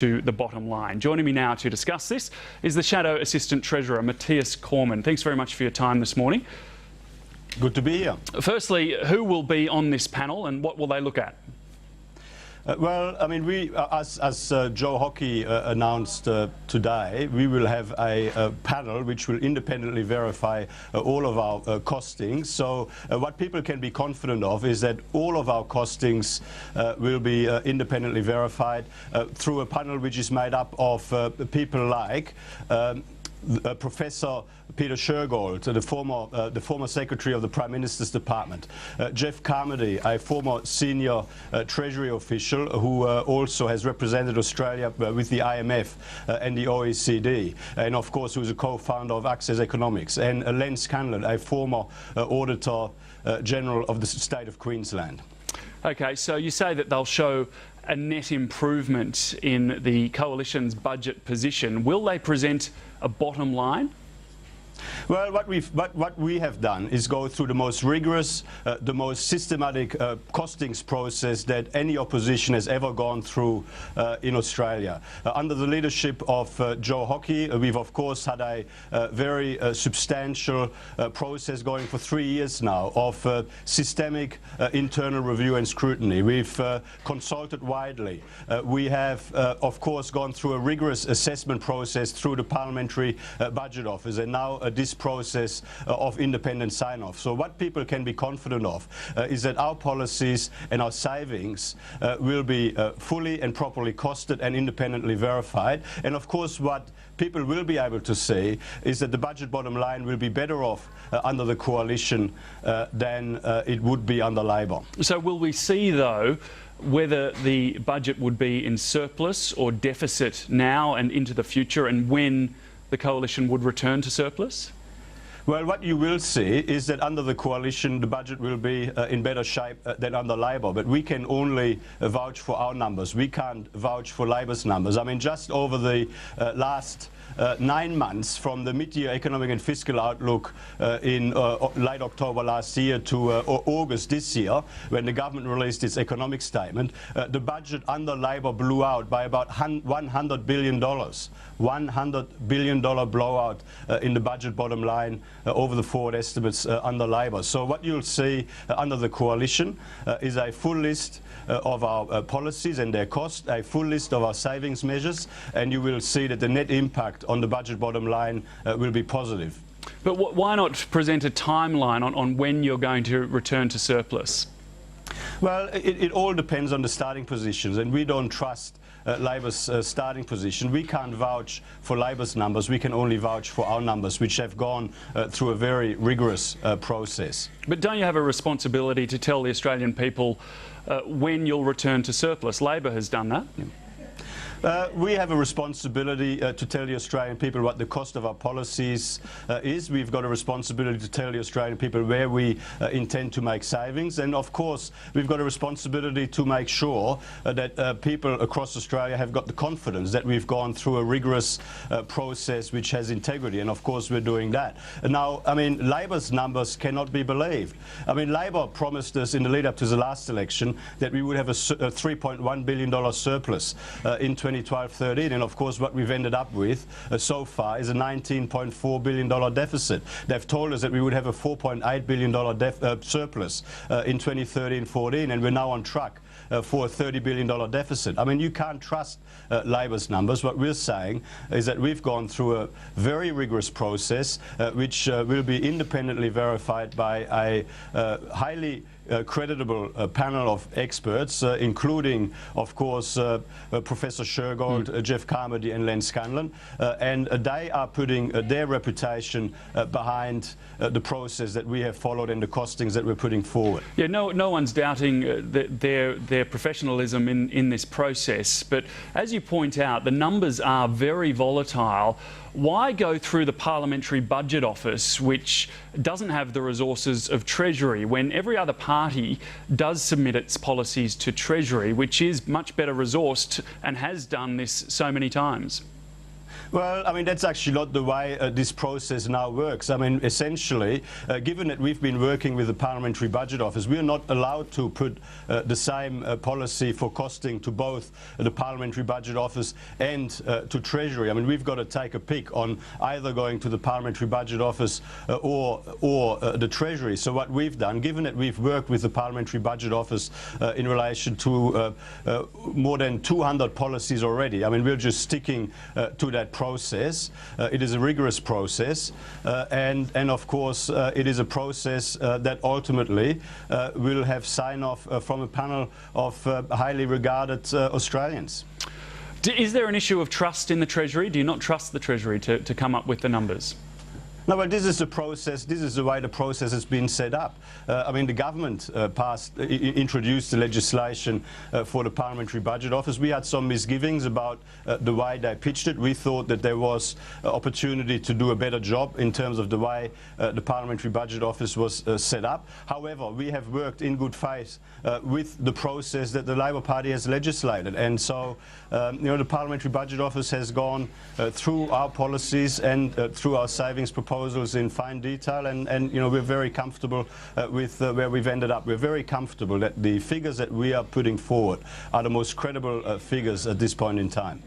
to the bottom line. Joining me now to discuss this is the Shadow Assistant Treasurer, Matthias Cormann. Thanks very much for your time this morning. Good to be here. Firstly, who will be on this panel and what will they look at? Well, I mean, as Joe Hockey announced today, we will have a panel which will independently verify all of our costings. So what people can be confident of is that all of our costings will be independently verified through a panel which is made up of people like Professor Peter SHEARGOLD, the former Secretary of the Prime Minister's Department, Jeff CARMODY, a former senior Treasury official who also has represented Australia with the IMF and the OECD, and of course who is a co-founder of Access Economics, and Len SCANLAN, a former Auditor General of the State of Queensland. Okay, so you say that they'll show a net improvement in the Coalition's budget position. Will they present a bottom line? Well, what we have done is go through the most rigorous, the most systematic costings process that any opposition has ever gone through in Australia. Under the leadership of Joe Hockey, we've of course had a very substantial process going for 3 years now of systemic internal review and scrutiny. We've consulted widely. We have of course gone through a rigorous assessment process through the Parliamentary Budget Office, and now this process of independent sign-off. So what people can be confident of is that our policies and our savings will be fully and properly costed and independently verified. And of course what people will be able to see is that the budget bottom line will be better off under the Coalition than it would be under Labor. So will we see, though, whether the budget would be in surplus or deficit now and into the future, and when the Coalition would return to surplus? Well, what you will see is that under the Coalition the budget will be in better shape than under Labor, but we can only vouch for our numbers. We can't vouch for Labor's numbers. I mean, just over the last 9 months, from the mid-year economic and fiscal outlook in late October last year to August this year, when the government released its economic statement, the budget under Labor blew out by about $100 billion. $100 billion blowout in the budget bottom line over the forward estimates under Labor. So what you'll see under the Coalition is a full list of our policies and their cost, a full list of our savings measures, and you will see that the net impact on the budget bottom line will be positive. But why not present a timeline on when you're going to return to surplus? Well, it all depends on the starting positions, and we don't trust Labor's starting position. We can't vouch for Labor's numbers. We can only vouch for our numbers, which have gone through a very rigorous process. But don't you have a responsibility to tell the Australian people when you'll return to surplus? Labor has done that. We have a responsibility to tell the Australian people what the cost of our policies is. We've got a responsibility to tell the Australian people where we intend to make savings, and of course we've got a responsibility to make sure that people across Australia have got the confidence that we've gone through a rigorous process which has integrity, and of course we're doing that. Now, I mean, Labor's numbers cannot be believed. I mean, Labor promised us in the lead up to the last election that we would have a $3.1 billion surplus in 2012-13, and of course what we've ended up with so far is a $19.4 billion deficit. They've told us that we would have a $4.8 billion surplus in 2013-14, and we're now on track for a $30 billion deficit. I mean, you can't trust Labor's numbers. What we're saying is that we've gone through a very rigorous process which will be independently verified by a highly creditable panel of experts, including, of course, Professor SHEARGOLD, Jeff CARMODY and Len SCANLAN, and they are putting their reputation behind the process that we have followed and the costings that we're putting forward. Yeah, no one's doubting their professionalism in this process, but as you point out, the numbers are very volatile. Why go through the Parliamentary Budget Office, which doesn't have the resources of Treasury, when every other party does submit its policies to Treasury, which is much better resourced and has done this so many times? Well, I mean, that's actually not the way this process now works. I mean, essentially, given that we've been working with the Parliamentary Budget Office, we are not allowed to put the same policy for costing to both the Parliamentary Budget Office and to Treasury. I mean, we've got to take a pick on either going to the Parliamentary Budget Office or the Treasury. So what we've done, given that we've worked with the Parliamentary Budget Office in relation to more than 200 policies already, I mean, we're just sticking to that process. It is a rigorous process, and of course it is a process that ultimately will have sign-off from a panel of highly regarded Australians. Is there an issue of trust in the Treasury? Do you not trust the Treasury to come up with the numbers? No, well, this is the process. This is the way the process has been set up. I mean, the government introduced the legislation for the Parliamentary Budget Office. We had some misgivings about the way they pitched it. We thought that there was opportunity to do a better job in terms of the way the Parliamentary Budget Office was set up. However, we have worked in good faith with the process that the Labor Party has legislated, and so you know, the Parliamentary Budget Office has gone through our policies and through our savings proposals in fine detail, and you know, we're very comfortable with where we've ended up. We're very comfortable that the figures that we are putting forward are the most credible figures at this point in time.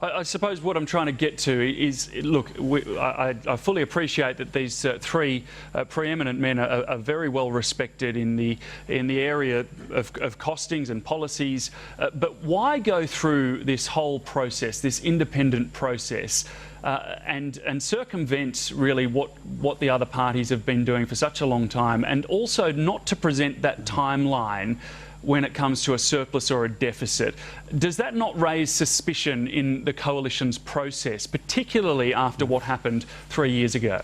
I suppose what I'm trying to get to is, look, I fully appreciate that these three preeminent men are very well respected in the area of costings and policies, but why go through this whole process, this independent process, and circumvent really what the other parties have been doing for such a long time, and also not to present that timeline when it comes to a surplus or a deficit? Does that not raise suspicion in the coalition's process, particularly after what happened 3 years ago?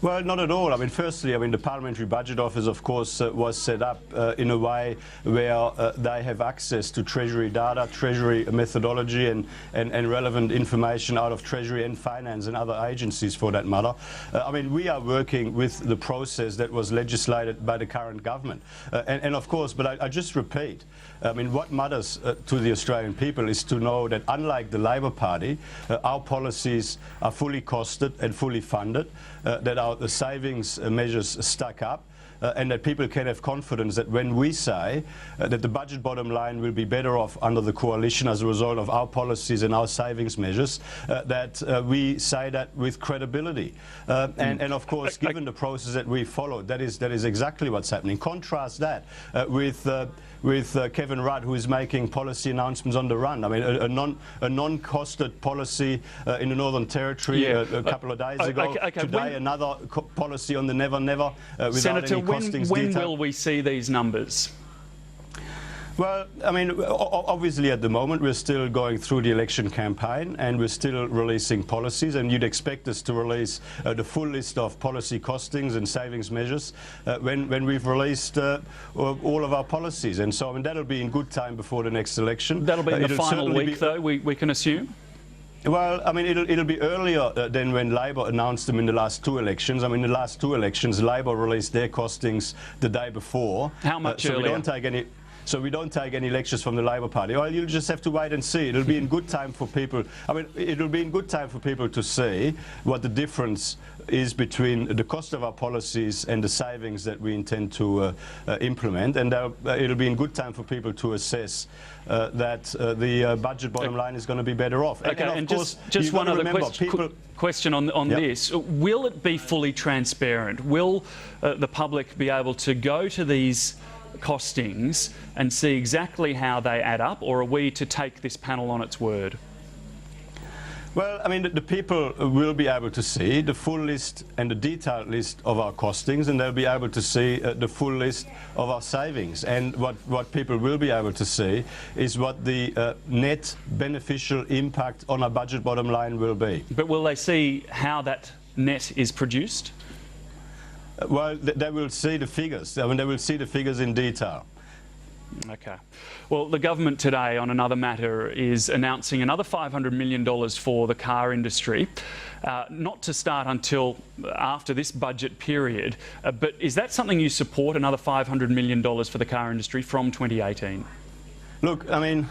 Well, not at all. I mean, firstly, I mean, the Parliamentary Budget Office, of course, was set up in a way where they have access to Treasury data, Treasury methodology and relevant information out of Treasury and Finance and other agencies for that matter. I mean, we are working with the process that was legislated by the current government. And of course, but I just repeat, I mean, what matters to the Australian people is to know that unlike the Labor Party, our policies are fully costed and fully funded, that the savings measures stack up, and that people can have confidence that when we say that the budget bottom line will be better off under the coalition as a result of our policies and our savings measures, that we say that with credibility. And of course, given the process that we followed, that is exactly what's happening. Contrast that with Kevin Rudd, who is making policy announcements on the run. I mean, a non-costed policy in the Northern Territory a couple of days ago. Today, another policy on the Never Never without Senator, any costings when detail. will we see these numbers? Well, I mean, obviously at the moment we're still going through the election campaign and we're still releasing policies, and you'd expect us to release the full list of policy costings and savings measures when we've released all of our policies. And so, I mean, that'll be in good time before the next election. That'll be in the final week, though, we can assume? Well, I mean, it'll be earlier than when Labor announced them in the last two elections. I mean, the last two elections, Labor released their costings the day before. How much so earlier? We don't take any lectures from the Labor Party. Well, you'll just have to wait and see. It'll be in good time for people. I mean, it'll be in good time for people to see what the difference is between the cost of our policies and the savings that we intend to implement. And it'll be in good time for people to assess that the budget bottom line is going to be better off. Okay, and of course, just one other question on Yep. this. Will it be fully transparent? Will the public be able to go to these costings and see exactly how they add up, or are we to take this panel on its word? Well, I mean, the people will be able to see the full list and the detailed list of our costings, and they'll be able to see the full list of our savings. And what people will be able to see is what the net beneficial impact on our budget bottom line will be. But will they see how that net is produced? Well, they will see the figures. I mean, they will see the figures in detail. Okay. Well, the government today, on another matter, is announcing another $500 million for the car industry, not to start until after this budget period. But is that something you support, another $500 million for the car industry from 2018? Look, I mean,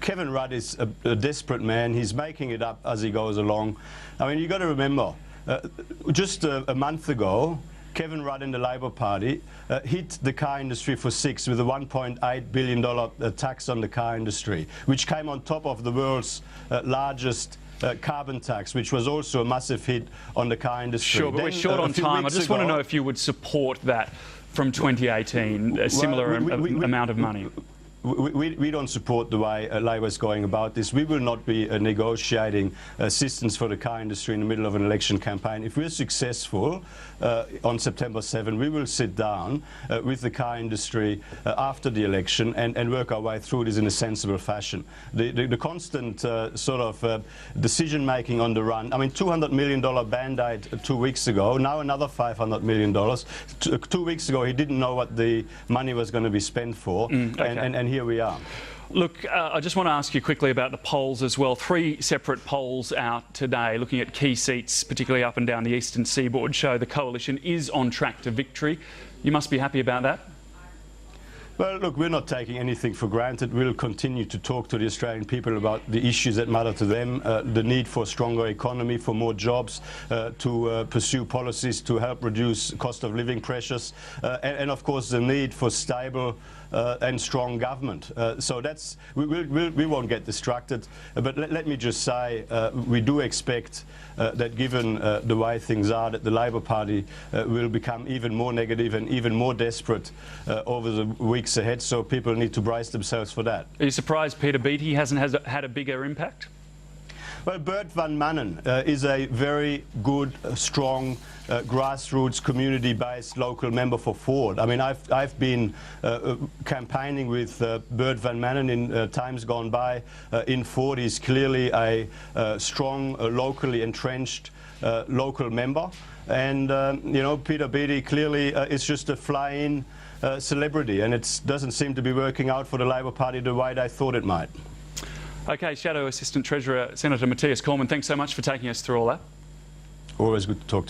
Kevin Rudd is a desperate man. He's making it up as he goes along. I mean, you've got to remember, just a month ago, Kevin Rudd and the Labor Party hit the car industry for six with a $1.8 billion tax on the car industry, which came on top of the world's largest carbon tax, which was also a massive hit on the car industry. Sure, but then, we're short on time. I just want to know if you would support that from 2018, a similar amount of money. We don't support the way Labor is going about this. We will not be negotiating assistance for the car industry in the middle of an election campaign. If we're successful on September 7, we will sit down with the car industry after the election and work our way through this in a sensible fashion. The constant sort of decision-making on the run, I mean, $200 million Band-Aid 2 weeks ago, now another $500 million. 2 weeks ago, he didn't know what the money was going to be spent for, and here we are. Look, I just want to ask you quickly about the polls as well. 3 separate polls out today looking at key seats, particularly up and down the eastern seaboard, show the coalition is on track to victory. You must be happy about that. Well, look, we're not taking anything for granted. We'll continue to talk to the Australian people about the issues that matter to them, the need for a stronger economy, for more jobs, to pursue policies to help reduce cost of living pressures, and of course the need for stable and strong government. So that's, we won't get distracted, but let me just say we do expect that given the way things are, that the Labor Party will become even more negative and even more desperate over the weeks ahead, so people need to brace themselves for that. Are you surprised Peter Beattie hasn't had a bigger impact? Well, Bert van Manen is a very good, strong, grassroots, community-based local member for Ford. I mean, I've been campaigning with Bert van Manen in times gone by in Ford. He's clearly a strong, locally entrenched local member. And, you know, Peter Beattie clearly is just a fly-in celebrity, and it doesn't seem to be working out for the Labor Party the way they thought it might. Okay, Shadow Assistant Treasurer Senator Matthias Cormann, thanks so much for taking us through all that. Always good to talk to you.